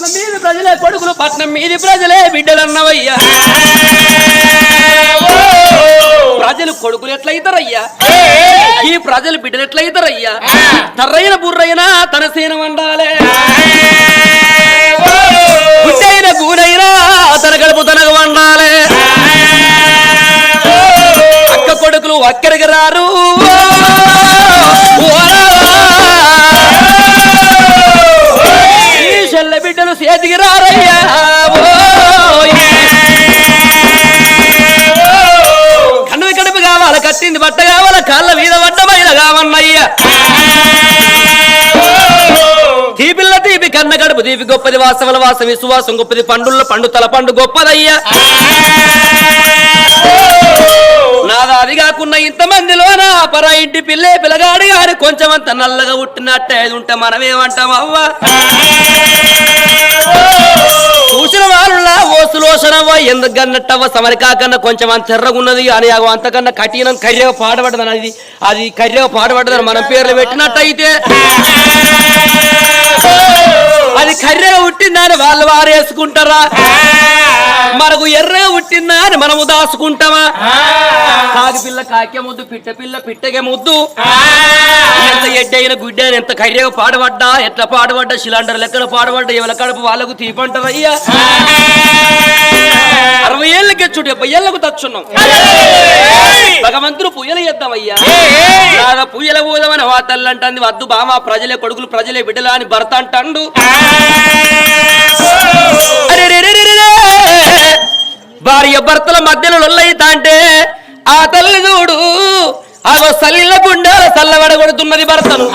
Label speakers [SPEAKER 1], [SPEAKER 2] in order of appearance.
[SPEAKER 1] పట్నం మీద ప్రజలే కొడుకులు పట్నం మీది ప్రజలే బిడ్డలన్నవయ్యా ప్రజలు కొడుకులు ఎట్లయితారయ్యా ఈ ప్రజలు బిడ్డలు ఎట్లయితారయ్యా తర్రైన బుర్రైనా తన సేన వండాలే గుడ్డైన గూనైనా తన గడుపు తనకు వండాలే అక్క కొడుకులు అక్కడికి రారు ఈ చెల్ల బిడ్డలు చేతికి రారయ్యా కన్ను కడుపు కావాల కట్టింది బట్ట కావాల కాళ్ళ మీద పడ్డమైన కావన్నయ్యా తీపిల్ల తీపి కన్న కడుపు తీపి గొప్పది వాసవల వాసం విశ్వాసం గొప్పది పండుల్ల పండు తల పండు గొప్పదయ్యా నాదా అది కాకున్న ఇంతమందిలోనా పరా ఇంటి పిల్లే పిల్లగాడి గారి కొంచెం అంత నల్లగా పుట్టినట్టే అది ఉంటే మనమేమంటాం అవ్వా చూసిన వాళ్ళ ఓసులోసనవ్వ ఎందుకు కన్నట్టవ్వ సమరికాకన్నా కొంచెం అంత చెర్రగున్నది అని అంతకన్నా కఠినం కర్రెగా పాడబడ్డదని అది కర్రెగా పాడబడ్డదని మనం పేర్లు పెట్టినట్టయితే అది కర్రెగా పుట్టిందా అని వాళ్ళు వారేసుకుంటారా మనకు ఎర్రగా పుట్టిందా అని మనము దాచుకుంటామా కాకి పిల్ల కాకే ముద్దు పిట్ట పిల్ల పిట్టగే ముద్దు ఎంత ఎడ్డైన గుడ్డ ఎంత కర్రెగా పాడబడ్డా ఎట్లా పాడబడ్డా సిలిండర్ లెక్కన పాడబడ్డా ఎవరి కడుపు వాళ్ళకు తీపంటారయ్యా 60 ఏళ్ళకి చూడు 70 ఏళ్ళకు తచ్చున్నాం భగవంతుడు పూయలు చేద్దామయ్యా పూయల పోదామని ఆ తల్లి అంటుంది వద్దు బామా ప్రజలే కొడుకులు ప్రజలే బిడ్డలా అని భర్త అంటాడు భార్య భర్తల మధ్యలో లొల్లయితా అంటే ఆ తల్లి చూడు ఆ సల్లిల గుండాల చల్లబడగొడుతున్నది భర్తను